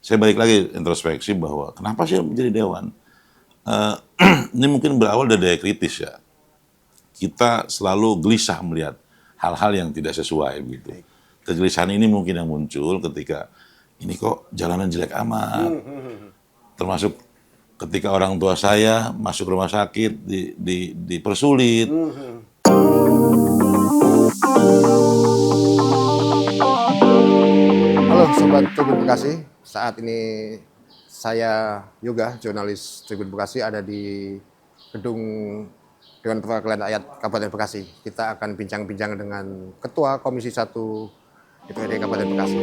saya balik lagi introspeksi bahwa kenapa sih menjadi dewan? Eh, ini mungkin berawal dari daya kritis ya. Kita selalu gelisah melihat hal-hal yang tidak sesuai begitu. Kegelisahan ini mungkin yang muncul ketika ini kok jalanan jelek amat. Termasuk ketika orang tua saya masuk rumah sakit dipersulit. Halo Sobat Tribun Bekasi, saat ini saya Yoga, jurnalis Tribun Bekasi, ada di gedung Dewan Perwakilan Rakyat Kabupaten Bekasi. Kita akan bincang-bincang dengan Ketua Komisi 1 DPRD Kabupaten Bekasi.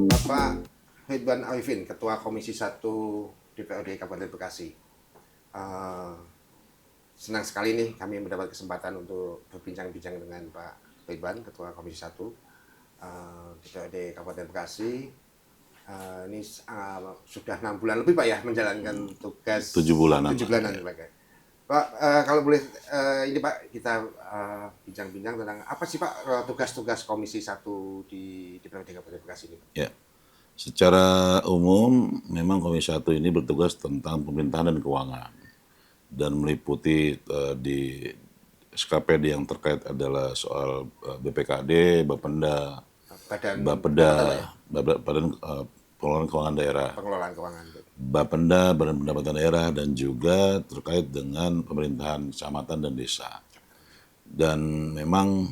Bapak Ridwan Arifin, Ketua Komisi 1 DPRD Kabupaten Bekasi. Senang sekali nih kami mendapat kesempatan untuk berbincang-bincang dengan Pak Ridwan, Ketua Komisi 1 DPRD Kabupaten Bekasi. Ini sudah 6 bulan lebih Pak ya menjalankan tugas. 7 bulanan. 7 bulanan Pak. Pak, kalau boleh ini Pak, kita bincang-bincang tentang apa sih Pak tugas-tugas Komisi 1 di DPRD Kabupaten Bekasi ini? Ya. Secara umum memang Komisi 1 ini bertugas tentang pemerintahan dan keuangan. Dan meliputi di SKPD yang terkait adalah soal BPKD, Bapenda, Badan Pengelolaan Keuangan Daerah, Pengelolaan keuangan. Bapenda, Badan Pendapatan Daerah, dan juga terkait dengan pemerintahan kecamatan dan desa. Dan memang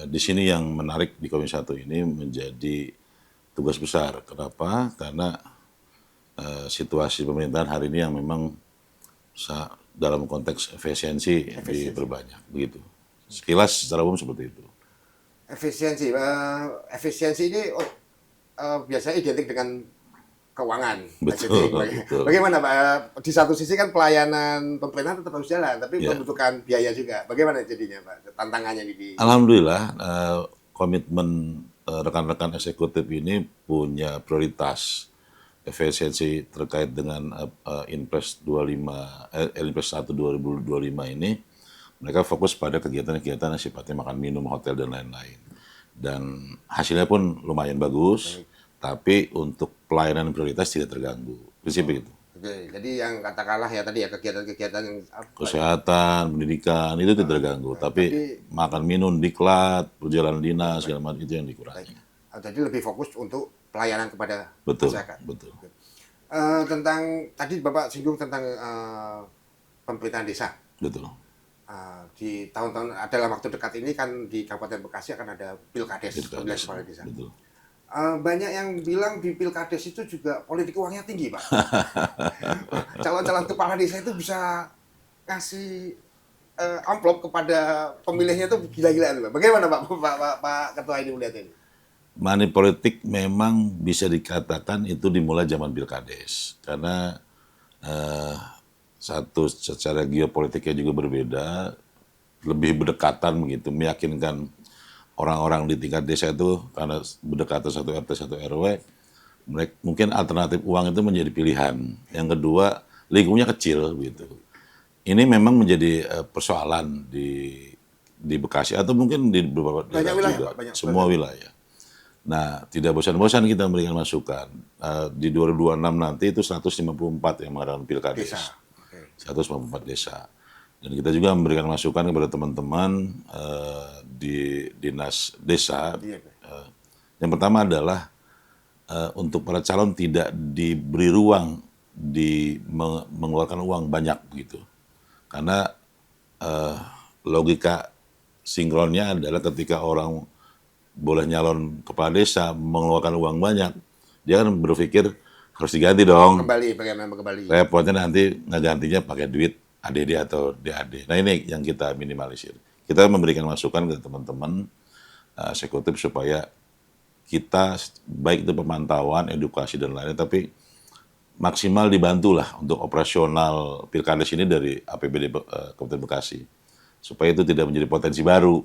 di sini yang menarik di Komisi 1 ini menjadi tugas besar. Kenapa? Karena situasi pemerintahan hari ini yang memang dalam konteks efisiensi diperbanyak, begitu. Sekilas secara umum seperti itu. Efisiensi ini biasanya identik dengan keuangan. Betul, betul. Bagaimana Pak? Di satu sisi kan pelayanan pemerintah tetap harus jalan, tapi membutuhkan biaya juga. Bagaimana jadinya Pak? Tantangannya di... Alhamdulillah komitmen rekan-rekan eksekutif ini punya prioritas efisiensi terkait dengan Inpres 1 2025 ini. Mereka fokus pada kegiatan-kegiatan yang sifatnya makan minum, hotel, dan lain-lain. Dan hasilnya pun lumayan bagus, tapi untuk pelayanan prioritas tidak terganggu. Prinsip itu. Oke, jadi yang katakanlah ya tadi ya kegiatan-kegiatan yang kesehatan, pendidikan itu tidak terganggu, tapi makan minum, diklat, perjalanan dinas, segala macam itu yang dikurangi. Jadi lebih fokus untuk pelayanan kepada masyarakat. Betul. Tentang tadi Bapak singgung tentang pemerintahan desa. Betul. Di tahun-tahun dalam waktu dekat ini kan di Kabupaten Bekasi akan ada Pilkades, pemilihan kepala desa. Betul. Banyak yang bilang di Pilkades itu juga politik uangnya tinggi, Pak. Calon-calon kepala desa itu bisa kasih amplop kepada pemilihnya itu gila-gilaan, Pak. Bagaimana Pak Ketua ini melihat ini? Money politik memang bisa dikatakan itu dimulai zaman Pilkades. Karena satu secara geopolitiknya juga berbeda, lebih berdekatan begitu, meyakinkan orang-orang di tingkat desa itu karena berdekatan satu RT satu RW, mereka mungkin alternatif uang itu menjadi pilihan. Yang kedua, lingkupnya kecil gitu. Ini memang menjadi persoalan di Bekasi atau mungkin di beberapa daerah juga, semua wilayah. Nah, tidak bosan-bosan kita memberikan masukan. Di 2026 nanti itu 154 yang mengadakan Pilkades. Desa. 154 desa. Dan kita juga memberikan masukan kepada teman-teman di dinas desa. Yang pertama adalah untuk para calon tidak diberi ruang mengeluarkan uang banyak begitu. Karena logika sinkronnya adalah ketika orang boleh nyalon kepala desa mengeluarkan uang banyak, dia kan berpikir harus diganti dong. Bagaimana kembali? Repotnya nanti ngegantinya pakai duit ADD atau DAD. Nah ini yang kita minimalisir. Kita memberikan masukan ke teman-teman eksekutif supaya kita baik itu pemantauan, edukasi dan lain-lain, tapi maksimal dibantulah untuk operasional Pilkades ini dari APBD Kabupaten Bekasi supaya itu tidak menjadi potensi baru.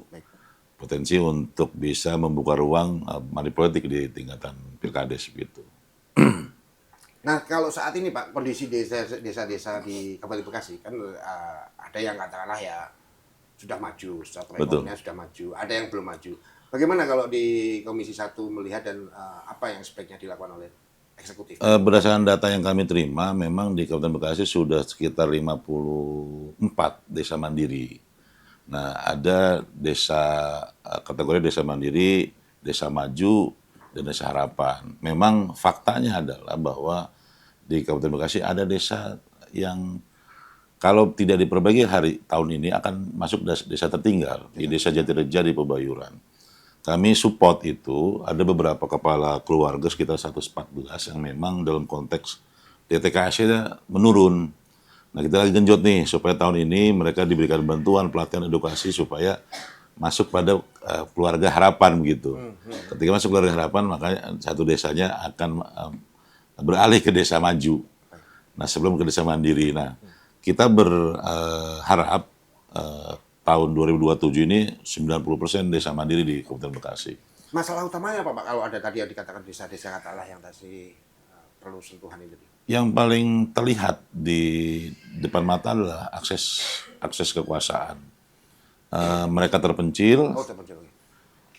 Potensi untuk bisa membuka ruang money politik di tingkatan pilkades gitu. Nah, kalau saat ini Pak, kondisi desa-desa di Kabupaten Bekasi kan ada yang katakanlah ya sudah maju, secara Betul. perekonomian sudah maju, ada yang belum maju. Bagaimana kalau di Komisi 1 melihat dan apa yang sebaiknya dilakukan oleh eksekutif? Berdasarkan data yang kami terima, memang di Kabupaten Bekasi sudah sekitar 54 desa mandiri. Nah, ada desa kategori desa mandiri, desa maju, dan desa harapan. Memang faktanya adalah bahwa di Kabupaten Bekasi ada desa yang kalau tidak diperbaiki hari tahun ini akan masuk desa tertinggal di Desa Jatireja di Pebayuran. Kami support itu, ada beberapa kepala keluarga sekitar 114 yang memang dalam konteks DTKS-nya menurun. Nah, kita lagi genjot nih supaya tahun ini mereka diberikan bantuan pelatihan edukasi supaya masuk pada keluarga harapan begitu. Ketika masuk keluarga harapan, makanya satu desanya akan beralih ke desa maju. Nah, sebelum ke desa mandiri. Nah, kita berharap tahun 2027 ini 90% desa mandiri di Kabupaten Bekasi. Masalah utamanya apa Pak kalau ada tadi yang dikatakan desa-desa katakanlah yang tadi perlu sentuhan ini? Yang paling terlihat di depan mata adalah akses kekuasaan. Mereka terpencil, Oh, terpencil.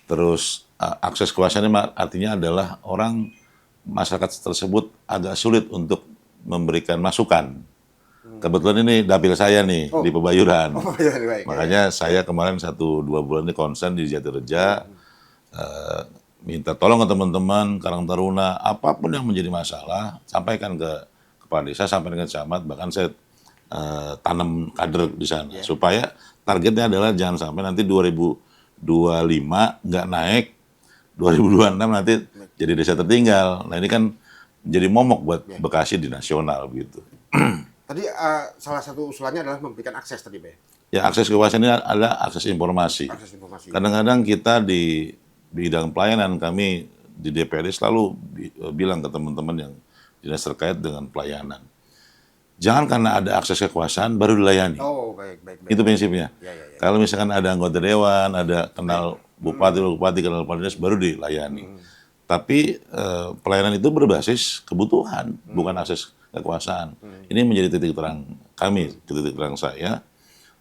terus akses kekuasaan ini artinya adalah masyarakat tersebut agak sulit untuk memberikan masukan. Kebetulan ini dapil saya nih di Pebayuran. Oh, ya, baik. Makanya saya kemarin 1-2 bulan ini konsen di Jatireja, minta tolong ke teman-teman Karang Taruna, apapun yang menjadi masalah, sampaikan ke kepala desa, sampaikan ke camat, bahkan saya tanam kader di sana. Supaya targetnya adalah jangan sampai nanti 2025 nggak naik, 2026 nanti jadi desa tertinggal. Nah ini kan jadi momok buat Bekasi di nasional gitu. Tadi salah satu usulannya adalah memberikan akses tadi, Pak. Ya, akses kekuasaan ini adalah akses informasi. Akses informasi. Kadang-kadang kita di bidang pelayanan kami di DPRD selalu bilang ke teman-teman yang dinas terkait dengan pelayanan. Jangan karena ada akses kekuasaan baru dilayani. Oh, baik. Itu prinsipnya. Ya. Kalau misalkan ada anggota dewan, ada kenal bupati, kenal kepala dinas, baru dilayani. Tapi pelayanan itu berbasis kebutuhan, bukan akses kekuasaan. Ini menjadi titik terang kami, titik terang saya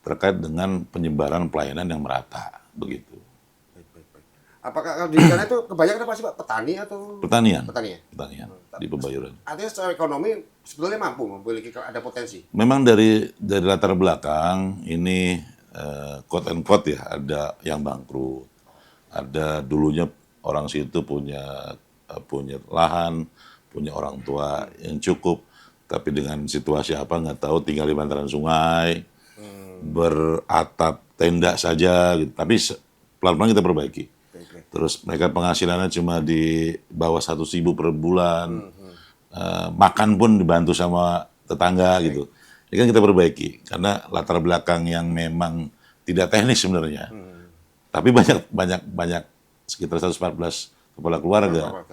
terkait dengan penyebaran pelayanan yang merata, begitu. Baik. Apakah kalau di sana itu kebanyakan apa sih Pak? Petani atau? Pertanian Pertanian. di Pebayuran. Artinya secara ekonomi sebetulnya mampu memiliki ada potensi. Memang dari latar belakang ini quote and quote ya, ada yang bangkrut, ada dulunya orang situ punya lahan, punya orang tua yang cukup, tapi dengan situasi apa nggak tahu, tinggal di bantaran sungai, beratap tenda saja, gitu. Tapi pelan-pelan kita perbaiki. Baik. Terus mereka penghasilannya cuma di bawah 100.000 per bulan, makan pun dibantu sama tetangga gitu. Ini kan kita perbaiki karena latar belakang yang memang tidak teknis sebenarnya, tapi banyak sekitar 114 kepala keluarga.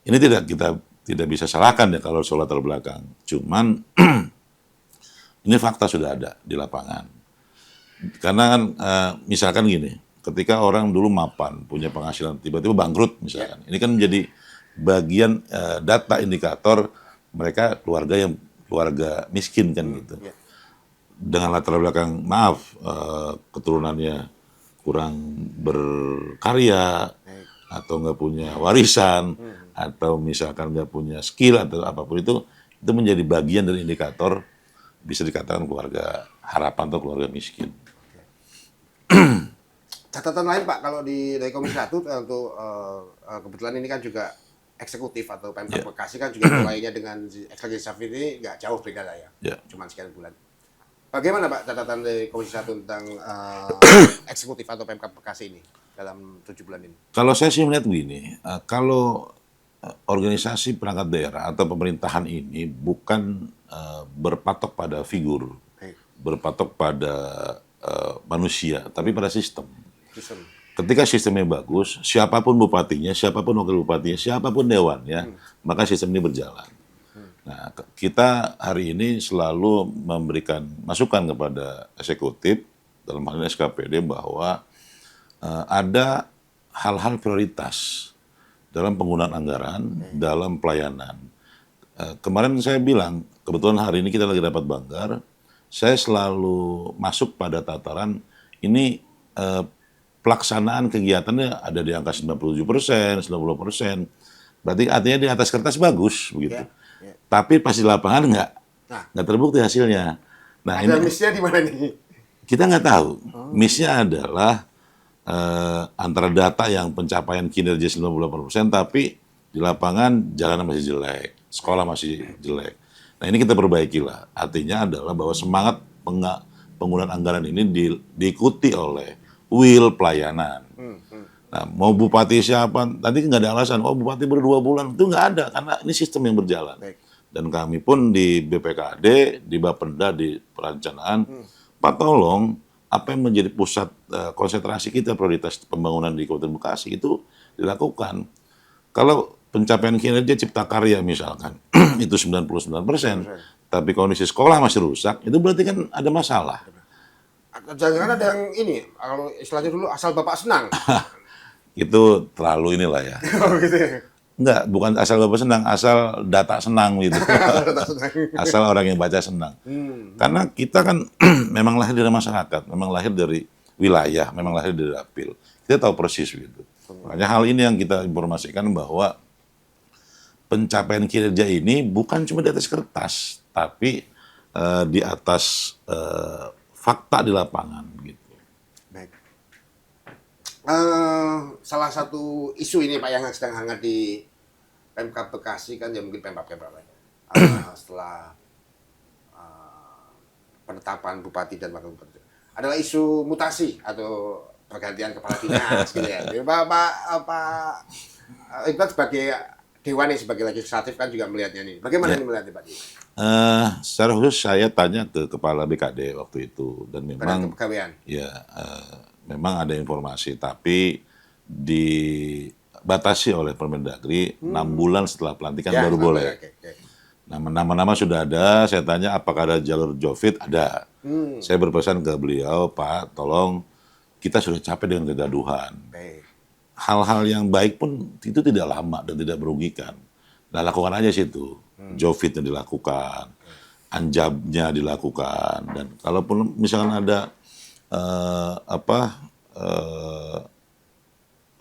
Ini kita tidak bisa salahkan ya kalau soal latar belakang. Cuman ini fakta sudah ada di lapangan. Karena kan misalkan gini, ketika orang dulu mapan, punya penghasilan, tiba-tiba bangkrut misalkan. Ini kan menjadi bagian data indikator mereka keluarga miskin kan gitu. Dengan latar belakang, maaf, keturunannya kurang berkarya, atau nggak punya warisan, atau misalkan nggak punya skill atau apapun itu menjadi bagian dari indikator bisa dikatakan keluarga harapan atau keluarga miskin. Catatan lain Pak, kalau dari Komisi 1 untuk kebetulan ini kan juga eksekutif atau Pemkab Bekasi kan juga mulainya dengan eksekutif ini nggak jauh beda lah ya, cuma sekian bulan. Bagaimana Pak catatan dari Komisi 1 tentang eksekutif atau Pemkab Bekasi ini dalam 7 bulan ini? Kalau saya sih melihat begini, kalau organisasi perangkat daerah atau pemerintahan ini bukan berpatok pada figur, berpatok pada manusia, tapi pada sistem. Ketika sistemnya bagus, siapapun bupatinya, siapapun wakil bupatinya, siapapun dewannya, maka sistem ini berjalan. Nah, kita hari ini selalu memberikan masukan kepada eksekutif dalam hal ini SKPD bahwa ada hal-hal prioritas dalam penggunaan anggaran, dalam pelayanan. Kemarin saya bilang, kebetulan hari ini kita lagi dapat Banggar, saya selalu masuk pada tataran ini pelaksanaan kegiatannya ada di angka 97%, 90%. Berarti artinya di atas kertas bagus begitu. Tapi pas di lapangan nggak terbukti hasilnya. Nah, Ada ini miss-nya di mana nih? kita nggak tahu. Miss-nya adalah antara data yang pencapaian kinerja 98%, tapi di lapangan jalanan masih jelek, sekolah masih jelek. Nah, ini kita perbaikilah. Artinya adalah bahwa semangat penggunaan anggaran ini diikuti oleh will pelayanan. Nah, mau bupati siapa, nanti nggak ada alasan, oh bupati berdua bulan, itu nggak ada, karena ini sistem yang berjalan. Baik. Dan kami pun di BPKAD, di Bapenda, di perencanaan, Pak tolong, apa yang menjadi pusat konsentrasi kita, prioritas pembangunan di Kabupaten Bekasi, itu dilakukan. Kalau pencapaian kinerja cipta karya misalkan, itu 99%, tapi kondisi sekolah masih rusak, itu berarti kan ada masalah. Jangan ada yang ini, kalau istilahnya dulu asal Bapak senang. Itu terlalu inilah ya. Oh, gitu ya. Enggak, bukan asal Bapak senang, asal data senang gitu. Asal orang yang baca senang. Karena kita kan memang lahir dari masyarakat, memang lahir dari wilayah, memang lahir dari dapil. Kita tahu persis gitu. Makanya hal ini yang kita informasikan bahwa pencapaian kinerja ini bukan cuma di atas kertas, tapi di atas fakta di lapangan gitu. Baik. Salah satu isu ini Pak yang sedang hangat di Pemkab Bekasi kan ya mungkin Pemkab lain. Setelah penetapan bupati dan wakil bupati adalah isu mutasi atau pergantian kepala dinas gitu ya. Pak Iqbal sebagai Dewan sebagai legislatif kan juga melihatnya nih. Bagaimana ini melihatnya Pak? Secara khusus saya tanya ke Kepala BKD waktu itu dan memang Kepegawaian. ya memang ada informasi, tapi dibatasi oleh Permendagri 6 bulan setelah pelantikan baru boleh. Nama-nama sudah ada, saya tanya apakah ada jalur Jovit? Ada. Saya berpesan ke beliau, Pak, tolong kita sudah capek dengan kegaduhan. Hal-hal yang baik pun itu tidak lama dan tidak merugikan. Nah, lakukan aja situ. Jovitnya dilakukan, anjabnya dilakukan, dan kalaupun misalkan ada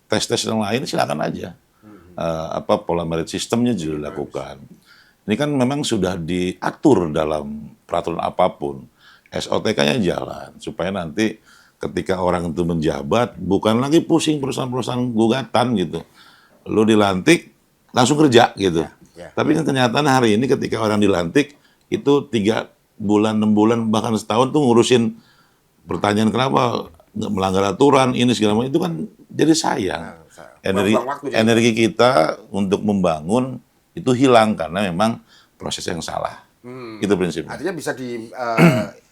tes-tes yang lain silakan aja. Pola merit sistemnya juga dilakukan. Ini kan memang sudah diatur dalam peraturan apapun. SOTK-nya jalan supaya nanti ketika orang itu menjabat bukan lagi pusing perusahaan-perusahaan gugatan gitu. Lu dilantik langsung kerja gitu. Tapi kan kenyataan hari ini ketika orang dilantik itu 3 bulan, 6 bulan, bahkan setahun tuh ngurusin pertanyaan kenapa nggak melanggar aturan ini segala macam, itu kan jadi sayang. Energi kita untuk membangun itu hilang karena memang proses yang salah. Itu prinsipnya. Artinya bisa di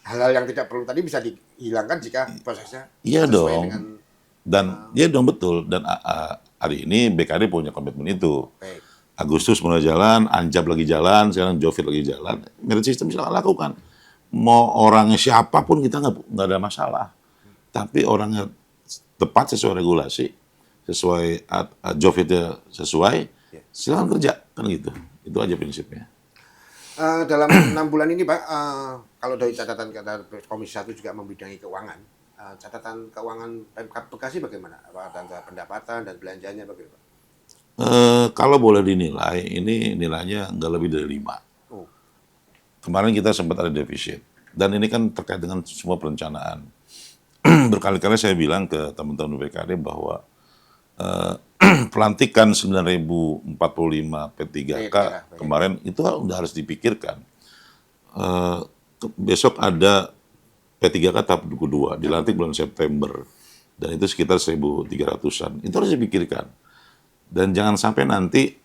hal-hal yang tidak perlu tadi bisa dihilangkan jika prosesnya iya dong. dengan Iya dong betul. Dan hari ini BKD punya komitmen itu. baik. Agustus mulai jalan, Anjab lagi jalan, sekarang Jovit lagi jalan. Merit system silakan lakukan. Mau orangnya siapapun kita nggak ada masalah. Tapi orangnya tepat sesuai regulasi, sesuai Jovitnya sesuai, silakan kerja kan gitu. Itu aja prinsipnya. Dalam 6 bulan ini Pak, kalau dari catatan Komisi 1 juga membidangi keuangan, catatan keuangan Pemkab Bekasi bagaimana? Tentang pendapatan dan belanjanya bagaimana Pak? Kalau boleh dinilai, ini nilainya nggak lebih dari 5. Kemarin kita sempat ada defisit. Dan ini kan terkait dengan semua perencanaan. Berkali-kali saya bilang ke teman-teman BKD bahwa pelantikan 9.045 P3K kemarin itu udah harus dipikirkan. Besok ada P3K tahap kedua, dilantik bulan September. Dan itu sekitar 1.300-an. Itu harus dipikirkan. Dan jangan sampai nanti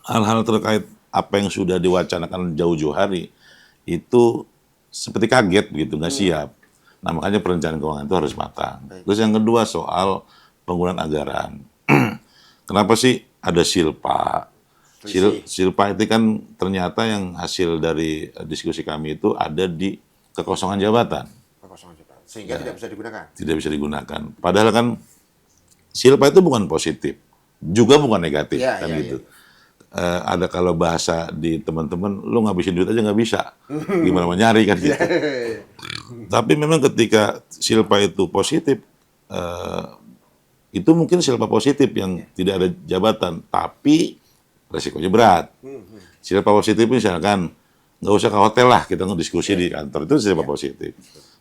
hal-hal terkait apa yang sudah diwacanakan jauh-jauh hari itu seperti kaget begitu, nggak siap. Nah makanya perencanaan keuangan itu harus matang. Terus yang kedua soal penggunaan anggaran. Kenapa sih ada silpa? Silpa itu kan ternyata yang hasil dari diskusi kami itu ada di kekosongan jabatan. Sehingga tidak bisa digunakan. Tidak bisa digunakan. Padahal kan silpa itu bukan positif, juga bukan negatif, Ya, kan ya, gitu. Ada kalau bahasa di teman-teman, lu ngabisin duit aja nggak bisa. Gimana mau nyari kan gitu. Tapi memang ketika silpa itu positif, itu mungkin silpa positif yang tidak ada jabatan, tapi resikonya berat. Silpa positif misalkan, nggak usah ke hotel lah, kita ngediskusi di kantor, itu silpa positif.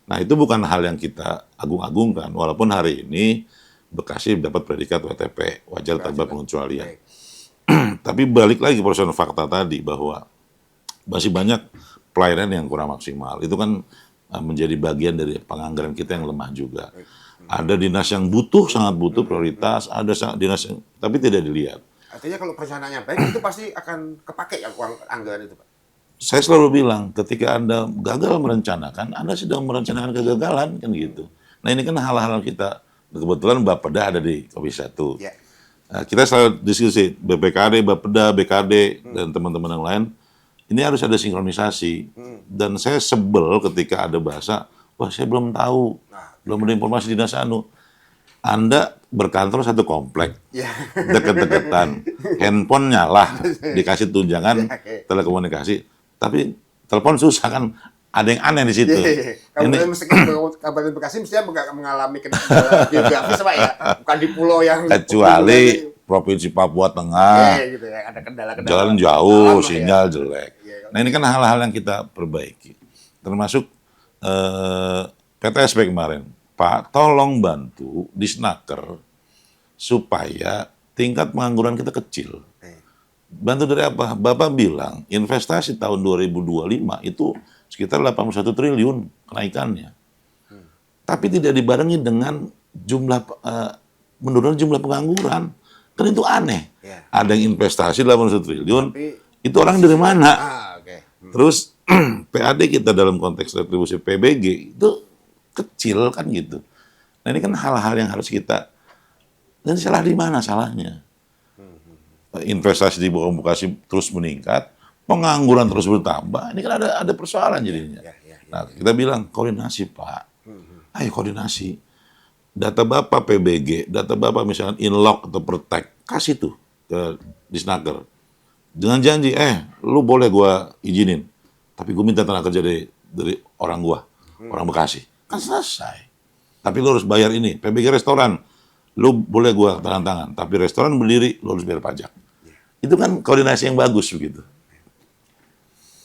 Nah itu bukan hal yang kita agung-agungkan, walaupun hari ini Bekasi dapat predikat WTP, wajar tanpa pengecualian. Tapi balik lagi persoalan fakta tadi bahwa masih banyak pelayanan yang kurang maksimal. Itu kan menjadi bagian dari penganggaran kita yang lemah juga. Ada dinas yang butuh, sangat butuh prioritas, ada dinas yang tapi tidak dilihat. Artinya kalau perencanaannya baik itu pasti akan kepake ya uang anggaran itu, Pak. Saya selalu bilang, ketika Anda gagal merencanakan, Anda sedang merencanakan kegagalan, kan gitu. Nah ini kan hal-hal kita, kebetulan Bapeda ada di Komisi 1. Ya. Nah, kita selalu diskusi, BPKD, Bapeda, BKD, dan teman-teman yang lain, ini harus ada sinkronisasi. Dan saya sebel ketika ada bahasa, wah saya belum tahu, belum ada informasi dinas anu. Anda berkantor satu komplek, deket-deketan, handphone nyala, dikasih tunjangan telekomunikasi, tapi telepon susah kan, ada yang aneh di situ. Kabupaten Bekasi mestinya mengalami kendala geografis, Pak ya, bukan di pulau yang kecuali Provinsi Papua Tengah, gitu ya, ada kendala-kendala. jalan jauh, sinyal jelek. Nah ini kan hal-hal yang kita perbaiki, termasuk PTSP kemarin. Pak, tolong bantu di Snaker supaya tingkat pengangguran kita kecil. Bantu dari apa? Bapak bilang investasi tahun 2025 itu sekitar 81 triliun kenaikannya. Tapi tidak dibarengi dengan jumlah menurunnya jumlah pengangguran. Kan itu aneh. Ada yang investasi 81 triliun, itu orang dari mana? Terus PAD kita dalam konteks retribusi PBG itu kecil kan gitu. Nah ini kan hal-hal yang harus kita, dan salah di mana salahnya? Investasi di Bekasi terus meningkat, pengangguran terus bertambah, ini kan ada persoalan jadinya. Nah kita bilang koordinasi Pak, ayo koordinasi. Data Bapak PBG, data Bapak misalkan Inlock atau Pertek, kasih tuh ke Disnaker. Dengan janji, lu boleh gua izinin, tapi gua minta tenaga kerja dari orang gua, orang Bekasi. Kan selesai. Tapi lu harus bayar ini, PBG restoran, lu boleh gua tanda tangan, tapi restoran berdiri, lu harus bayar pajak. Itu kan koordinasi yang bagus begitu.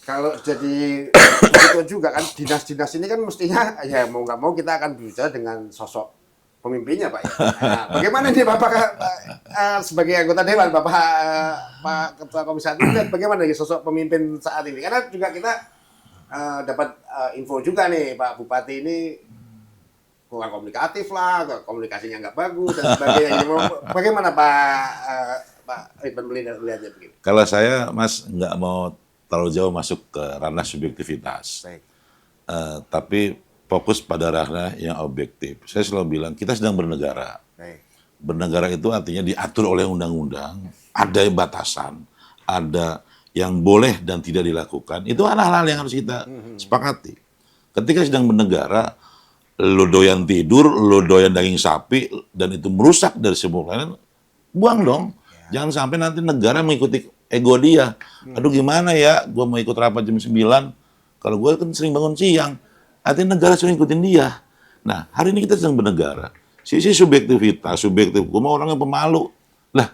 Kalau jadi begitu juga kan, dinas-dinas ini kan mestinya, ya mau nggak mau kita akan berbicara dengan sosok pemimpinnya Pak ya. Nah, bagaimana nih Bapak sebagai anggota Dewan, Bapak Pak Ketua Komisi 1 lihat bagaimana nih sosok pemimpin saat ini? Karena juga kita dapat info juga nih Pak Bupati ini kurang komunikatif lah, komunikasinya nggak bagus dan sebagainya. Bagaimana Pak Ridwan melihatnya begini? Kalau saya Mas nggak mau terlalu jauh masuk ke ranah subjektivitas. Tapi fokus pada ranah yang objektif. Saya selalu bilang, kita sedang bernegara. Bernegara itu artinya diatur oleh undang-undang, ada batasan, ada yang boleh dan tidak dilakukan. Itu hal-hal yang harus kita sepakati. Ketika sedang bernegara, lo doyan tidur, lo doyan daging sapi, dan itu merusak dari semua lain, buang dong. Jangan sampai nanti negara mengikuti ego dia. Aduh gimana ya, gue mau ikut rapat jam 9, kalau gue kan sering bangun siang. Artinya negara sering ikutin dia. Nah, hari ini kita sedang bernegara. Sisi subjektivitas, subjektif. Gue mau orangnya pemalu. Lah,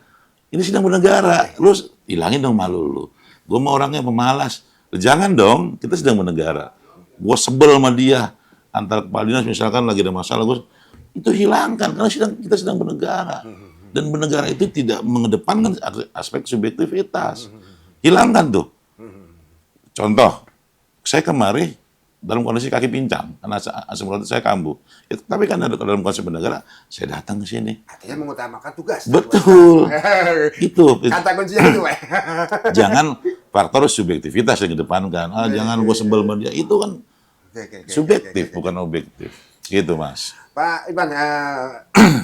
ini sedang bernegara. Lu hilangin dong malu lu. Gue mau orangnya pemalas. Jangan dong, kita sedang bernegara. Gue sebel sama dia. Antar kepala dinas misalkan lagi ada masalah, itu hilangkan. Karena kita sedang bernegara. Dan bernegara itu tidak mengedepankan aspek subjektivitas. Hilangkan tuh. Contoh, saya kemarin dalam kondisi kaki pincang, karena asam urat saya kambuh. Tapi kan dalam konsep bernegara, saya datang ke sini. Artinya mengutamakan tugas. Betul. Itu. Kata kuncinya itu, Jangan faktor subjektivitas yang kedepankan. Jangan gue sebel sama dia. Itu kan subjektif, bukan objektif. Gitu, Mas. Pak Iban,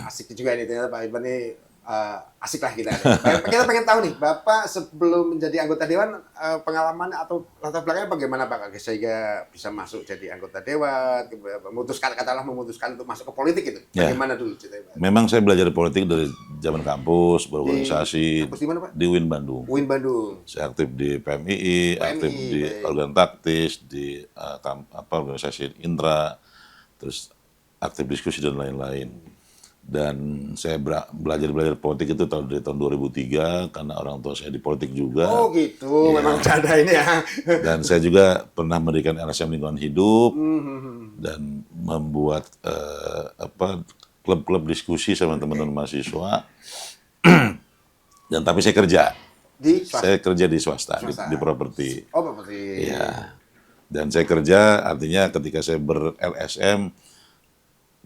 asik juga ini ternyata Pak Iban ini asik lah kita. Kita pengen tahu nih, Bapak sebelum menjadi anggota dewan pengalaman atau latar belakangnya bagaimana Pak sehingga bisa masuk jadi anggota dewan, memutuskan untuk masuk ke politik itu. Ya. Bagaimana dulu ceritanya Pak? Memang saya belajar politik dari zaman kampus, berorganisasi Kampus di mana Pak? di UIN Bandung. UIN Bandung. Saya aktif di PMII, aktif di baik. organ taktis, di organisasi Indra, terus aktif diskusi dan lain-lain. Dan saya belajar politik itu dari tahun 2003 karena orang tua saya di politik juga. Oh gitu, memang ada ini ya. Dan saya juga pernah mendirikan LSM Lingkungan Hidup dan membuat klub-klub diskusi sama teman-teman mahasiswa. Dan tapi saya kerja. Saya kerja di swasta, di properti. Oh, properti. Iya. Dan saya kerja artinya ketika saya ber-LSM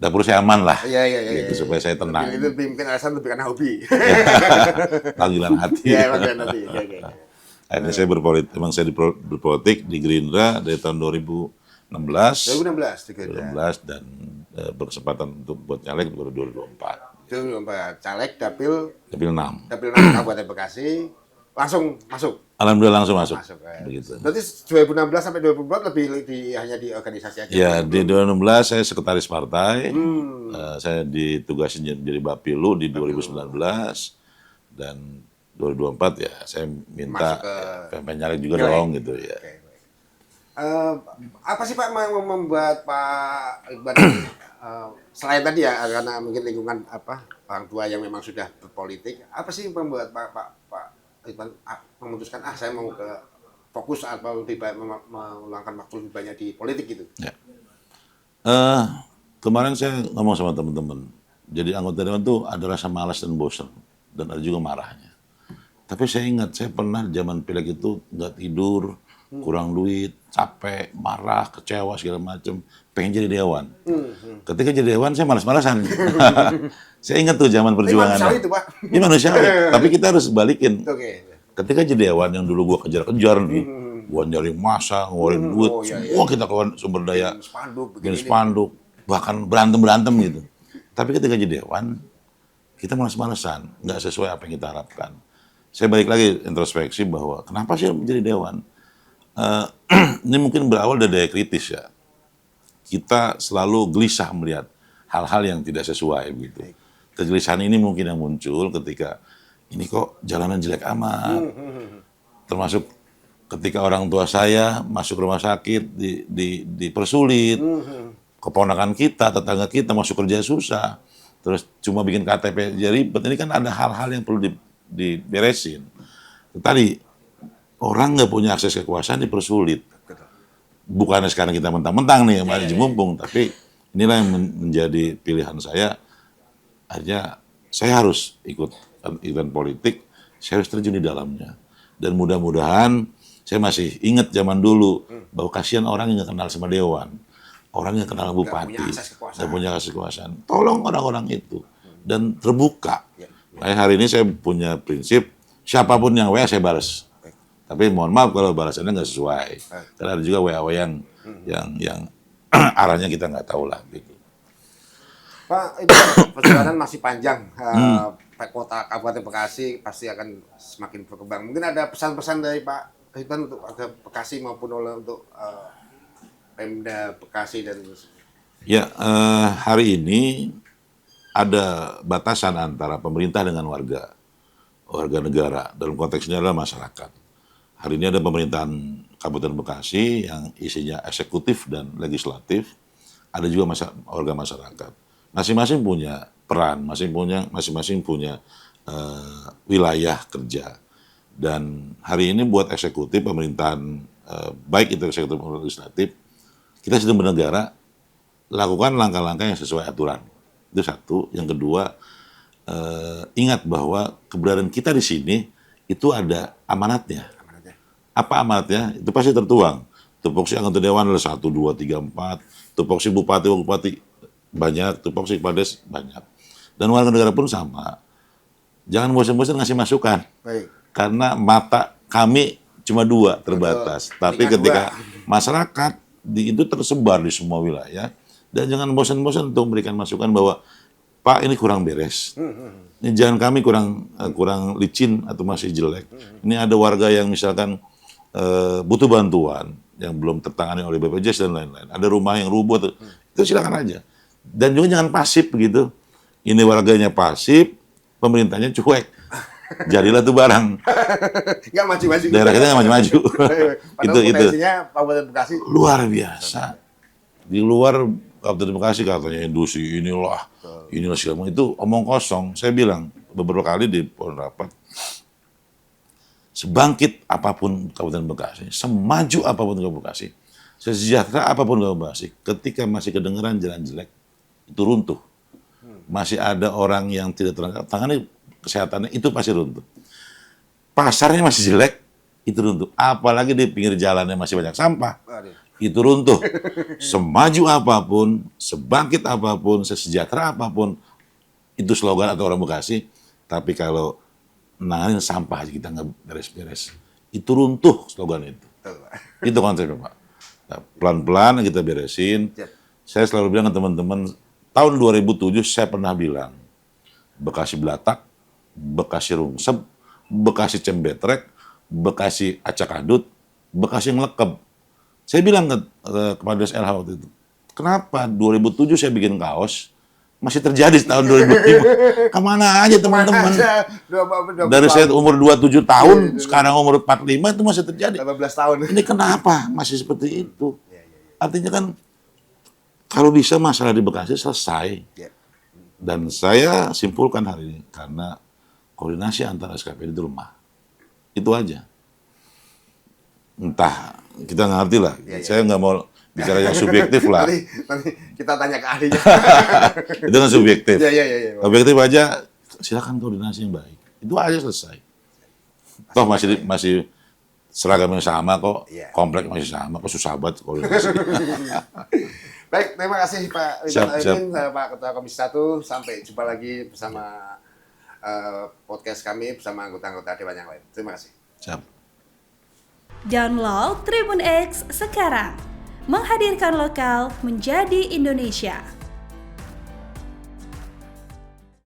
dapur saya aman lah, gitu, supaya saya tenang. Itu mungkin alasan lebih karena hobi. Panggilan hati. Iya, panggilan hati. Akhirnya saya berpolitik di Gerindra dari tahun 2016 dan berkesempatan untuk buat caleg baru 2024. Caleg, dapil 6. Dapil 6 Kabupaten Bekasi, langsung masuk. Alhamdulillah langsung masuk. Begitu. Berarti 2016 sampai 2024 lebih hanya di organisasi aja. Ya, di 2016 saya sekretaris partai. Saya ditugasin jadi Bapilu di 2019 dan 2024 ya saya minta pengen nyalek juga dong gitu ya. Apa sih Pak yang membuat Pak Iqbal selain tadi ya karena mungkin lingkungan orang tua yang memang sudah berpolitik, apa sih yang membuat Pak Iqbal memutuskan saya mau ke fokus atau lebih baik meluangkan waktu lebih banyak di politik gitu? Ya. Kemarin saya ngomong sama teman-teman, jadi anggota dewan tuh ada rasa malas dan bosan dan ada juga marahnya. Tapi saya ingat saya pernah zaman pileg itu nggak tidur, kurang duit, capek, marah, kecewa segala macam, pengen jadi dewan. Ketika jadi dewan saya malas-malasan. Saya ingat tuh zaman perjuangan. Ini manusiawi itu Pak. Ini manusiawi, tapi kita harus balikin. Oke. Ketika jadi dewan yang dulu gua kejar-kejar nih, gua nyari masa, ngeluarin duit, semua kita keluarin sumber daya, bikin spanduk, bahkan berantem gitu. Tapi ketika jadi dewan, kita malas-malasan, nggak sesuai apa yang kita harapkan. Saya balik lagi introspeksi bahwa kenapa sih menjadi dewan? Ini mungkin berawal dari daya kritis ya. Kita selalu gelisah melihat hal-hal yang tidak sesuai gitu. Kegelisahan ini mungkin yang muncul ketika ini kok jalanan jelek amat. Termasuk ketika orang tua saya masuk rumah sakit dipersulit. Keponakan kita, tetangga kita masuk kerja susah. Terus cuma bikin KTP jadi ribet. Ini kan ada hal-hal yang perlu diberesin. Tadi orang nggak punya akses kekuasaan dipersulit. Bukannya sekarang kita mentang-mentang nih masih mumpung, tapi inilah yang menjadi pilihan saya. Akhirnya saya harus ikut event politik, saya harus terjun di dalamnya. Dan mudah-mudahan saya masih ingat zaman dulu bahwa kasihan orang yang nggak kenal sama dewan, orang yang kenal bupati, dan punya akses kekuasaan. Tolong orang-orang itu dan terbuka. Kayak hari ini saya punya prinsip siapapun yang WA saya balas. Tapi mohon maaf kalau balasannya nggak sesuai. Karena ada juga WA yang arahnya kita nggak tahu lah gitu. Pak, itu perjalanan masih panjang. Kota Kabupaten Bekasi pasti akan semakin berkembang. Mungkin ada pesan-pesan dari Pak Iqbal untuk warga Bekasi maupun untuk Pemda Bekasi dan ya hari ini ada batasan antara pemerintah dengan warga negara. Dalam konteks ini adalah masyarakat. Hari ini ada pemerintahan Kabupaten Bekasi yang isinya eksekutif dan legislatif. Ada juga warga masyarakat. Masing-masing punya peran, masing-masing punya wilayah kerja. Dan hari ini buat eksekutif pemerintahan, baik itu eksekutif maupun legislatif, kita sedang bernegara, lakukan langkah-langkah yang sesuai aturan. Itu satu. Yang kedua, ingat bahwa keberadaan kita di sini itu ada amanatnya. Apa amanatnya? Itu pasti tertuang. Tupoksi anggota dewan adalah 1, 2, 3, 4. Tupoksi bupati banyak, tupoksi kepades banyak. Dan warga negara pun sama. Jangan bosan-bosan ngasih masukan. Baik. Karena mata kami cuma 2, terbatas. Betul. Tapi ketika masyarakat itu tersebar di semua wilayah, dan jangan bosan-bosan untuk memberikan masukan bahwa Pak ini kurang beres. Ini jalan kami kurang licin atau masih jelek. Ini ada warga yang misalkan butuh bantuan yang belum tertangani oleh BPJS dan lain-lain. Ada rumah yang rubuh, itu silakan aja. Dan juga jangan pasif begitu. Ini warganya pasif, pemerintahnya cuek. Jadilah tuh barang. Nggak maju-maju. Daerah kita nggak maju-maju. Padahal potensinya Kabupaten Bekasi Luar biasa. Di luar Kabupaten Bekasi katanya industri inilah segala macam. Itu omong kosong. Saya bilang beberapa kali di forum rapat, sebangkit apapun Kabupaten Bekasi, semaju apapun Kabupaten Bekasi, sesejahtera apapun Kabupaten Bekasi, ketika masih kedengeran jalan jelek, itu runtuh. Masih ada orang yang tidak tertangani kesehatannya, itu pasti runtuh. Pasarnya masih jelek, itu runtuh. Apalagi di pinggir jalannya masih banyak sampah, itu runtuh. Semaju apapun, sebangkit apapun, sesejahtera apapun, itu slogan atau orang Bekasi. Tapi kalau nanganin sampah aja kita nggak beres-beres, itu runtuh slogan itu. Itu konsepnya Pak. Nah, pelan-pelan kita beresin. Saya selalu bilang ke teman-teman, tahun 2007 saya pernah bilang, Bekasi Belatak, Bekasi Rungsep, Bekasi Cembetrek, Bekasi Acakadut, Bekasi Ngelekeb. Saya bilang kepada SLH waktu itu, kenapa 2007 saya bikin kaos, masih terjadi tahun 2005. Kemana aja teman-teman? Dari saya umur 27 tahun, sekarang umur 45 itu masih terjadi. 18 tahun. Ini kenapa masih seperti itu? Artinya kan, kalau bisa masalah di Bekasi selesai. Dan saya simpulkan hari ini, karena koordinasi antara SKPD itu lemah. Itu aja. Entah, kita ngerti lah. Saya nggak mau bicara yang subjektif lah. Nanti kita tanya ke ahlinya. Itu kan subjektif. Iya. Objektif aja, silakan koordinasi yang baik. Itu aja selesai. Toh masih seragamnya sama kok, komplek masih sama, kok susah banget koordinasi. Baik, terima kasih Pak Ridwan Aidin, Pak Ketua Komisi 1. Sampai jumpa lagi bersama podcast kami bersama anggota-anggota Dewan yang lain. Terima kasih. Siap. Download Tribun X sekarang. Menghadirkan lokal menjadi Indonesia.